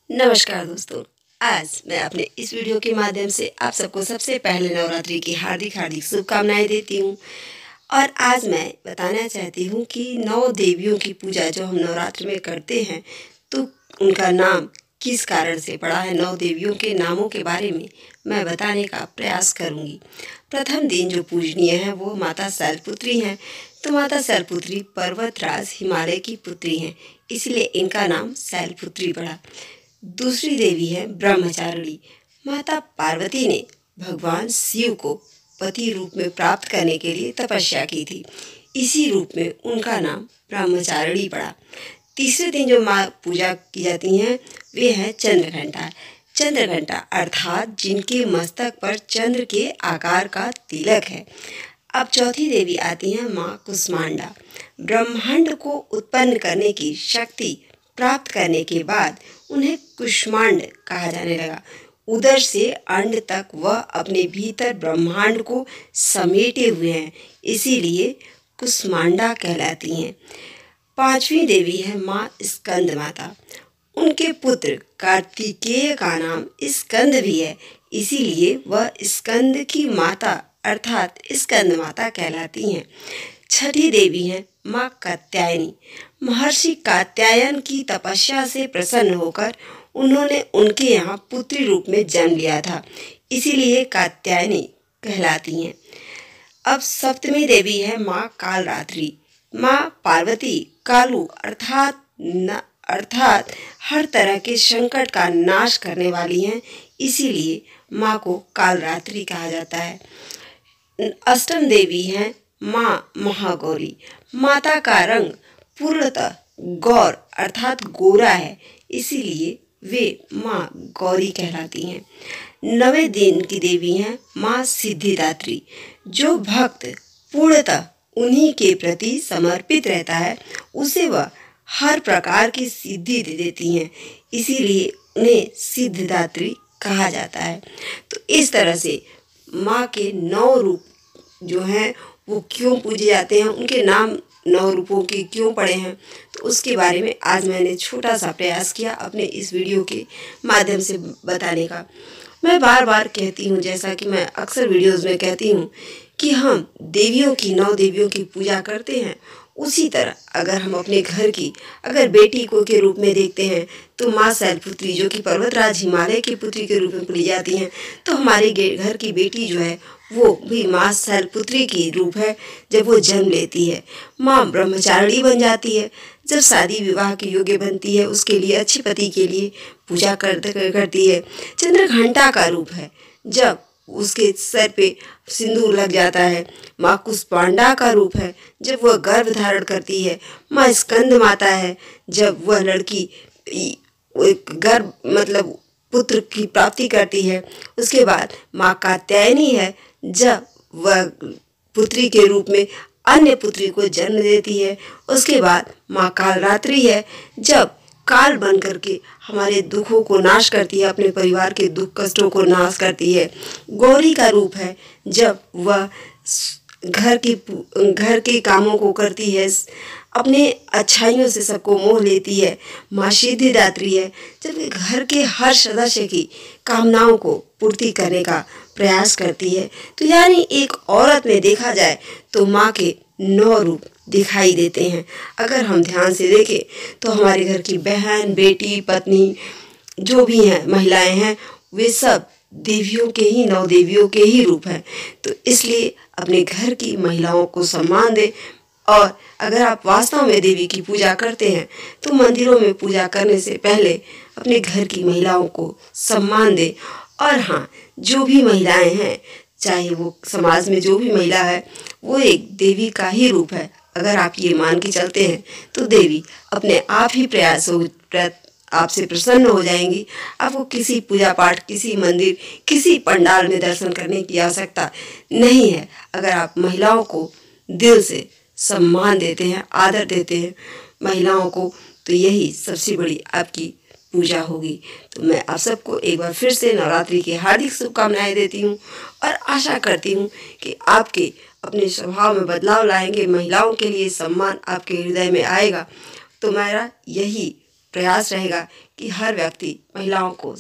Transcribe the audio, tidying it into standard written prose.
नमस्कार दोस्तों। आज मैं अपने इस वीडियो के माध्यम से आप सबको सबसे पहले नवरात्रि की हार्दिक हार्दिक शुभकामनाएं देती हूँ। और आज मैं बताना चाहती हूँ कि 9 देवियों की पूजा जो हम नवरात्र में करते हैं तो उनका नाम किस कारण से पड़ा है। 9 देवियों के नामों के बारे में मैं बताने का प्रयास करूँगी। प्रथम दिन जो पूजनीय है वो माता शैलपुत्री हैं। तो माता शैलपुत्री पर्वतराज हिमालय की पुत्री हैं, इसलिए इनका नाम शैलपुत्री पड़ा। दूसरी देवी है ब्रह्मचारिणी। माता पार्वती ने भगवान शिव को पति रूप में प्राप्त करने के लिए तपस्या की थी, इसी रूप में उनका नाम ब्रह्मचारिणी पड़ा। तीसरे दिन जो माँ पूजा की जाती हैं वे है चंद्रघंटा। चंद्रघंटा अर्थात जिनके मस्तक पर चंद्र के आकार का तिलक है। अब चौथी देवी आती हैं माँ कुष्मांडा। ब्रह्मांड को उत्पन्न करने की शक्ति प्राप्त करने के बाद उन्हें कुष्मांड कहा जाने लगा। उदर से अंड तक वह अपने भीतर ब्रह्मांड को समेटे हुए हैं, इसीलिए कुष्मांडा कहलाती हैं। पांचवी देवी है माँ स्कंद माता। उनके पुत्र कार्तिकेय का नाम स्कंद भी है, इसीलिए वह स्कंद की माता अर्थात स्कंद माता कहलाती हैं। छठी देवी है माँ कात्यायनी। महर्षि कात्यायन की तपस्या से प्रसन्न होकर उन्होंने उनके यहाँ पुत्री रूप में जन्म लिया था, इसीलिए कात्यायनी कहलाती हैं। अब सप्तमी देवी है माँ कालरात्रि। माँ पार्वती कालू अर्थात हर तरह के संकट का नाश करने वाली हैं, इसीलिए माँ को कालरात्रि कहा जाता है। अष्टम देवी हैं माँ महागौरी। माता का रंग पूर्णतः गौर अर्थात गोरा है, इसीलिए वे माँ गौरी कहलाती हैं। 9वें दिन की देवी हैं माँ सिद्धिदात्री। जो भक्त पूर्णतः उन्हीं के प्रति समर्पित रहता है उसे वह हर प्रकार की सिद्धि दे देती हैं, इसीलिए उन्हें सिद्धिदात्री कहा जाता है। तो इस तरह से माँ के 9 रूप जो हैं वो क्यों पूजे जाते हैं, उनके नाम 9 रूपों के क्यों पड़े हैं, तो उसके बारे में आज मैंने छोटा सा प्रयास किया अपने इस वीडियो के माध्यम से बताने का। मैं बार बार कहती हूँ, जैसा कि मैं अक्सर वीडियोस में कहती हूँ कि हम देवियों की 9 देवियों की पूजा करते हैं, उसी तरह अगर हम अपने घर की अगर बेटी को के रूप में देखते हैं तो माँ शैलपुत्री जो कि पर्वतराज हिमालय की पुत्री के रूप में पूजी जाती हैं, तो हमारे घर की बेटी जो है वो भी माँ शैलपुत्री की रूप है। जब वो जन्म लेती है माँ ब्रह्मचारिणी बन जाती है। जब शादी विवाह के योग्य बनती है उसके लिए अच्छे पति के लिए पूजा करती है। चंद्रघंटा का रूप है, जब उसके सर पे सिंदूर लग जाता है। माँ कुष्मांडा का रूप है, जब वह गर्भ धारण करती है। माँ स्कंद माता है, जब वह लड़की गर्भ मतलब पुत्र की प्राप्ति करती है। उसके बाद माँ कात्यायनी है, जब वह पुत्री के रूप में अन्य पुत्री को जन्म देती है। उसके बाद माँ कालरात्रि है, जब काल बन करके हमारे दुखों को नाश करती है, अपने परिवार के दुख कष्टों को नाश करती है। गौरी का रूप है, जब वह घर के कामों को करती है, अपने अच्छाइयों से सबको मोह लेती है। माँ सिद्धिदात्री है, जब घर के हर सदस्य की कामनाओं को पूर्ति करने का प्रयास करती है। तो यानी एक औरत में देखा जाए तो माँ के 9 रूप दिखाई देते हैं। अगर हम ध्यान से देखें तो हमारे घर की बहन, बेटी, पत्नी जो भी हैं, महिलाएं हैं, वे सब देवियों के ही 9 देवियों के ही रूप हैं। तो इसलिए अपने घर की महिलाओं को सम्मान दें। और अगर आप वास्तव में देवी की पूजा करते हैं तो मंदिरों में पूजा करने से पहले अपने घर की महिलाओं को सम्मान दें। और हाँ, जो भी महिलाएं हैं, चाहे वो समाज में जो भी महिला है वो एक देवी का ही रूप है। अगर आप ये मान के चलते हैं तो देवी अपने आप ही आपसे प्रसन्न हो जाएंगी। आपको किसी पूजा पाठ, किसी मंदिर, किसी पंडाल में दर्शन करने की आवश्यकता नहीं है। अगर आप महिलाओं को दिल से सम्मान देते हैं, आदर देते हैं महिलाओं को, तो यही सबसे बड़ी आपकी पूजा होगी। तो मैं आप सबको एक बार फिर से नवरात्रि की हार्दिक शुभकामनाएं देती हूँ और आशा करती हूँ कि आपके अपने स्वभाव में बदलाव लाएंगे, महिलाओं के लिए सम्मान आपके हृदय में आएगा। तो मेरा यही प्रयास रहेगा कि हर व्यक्ति महिलाओं को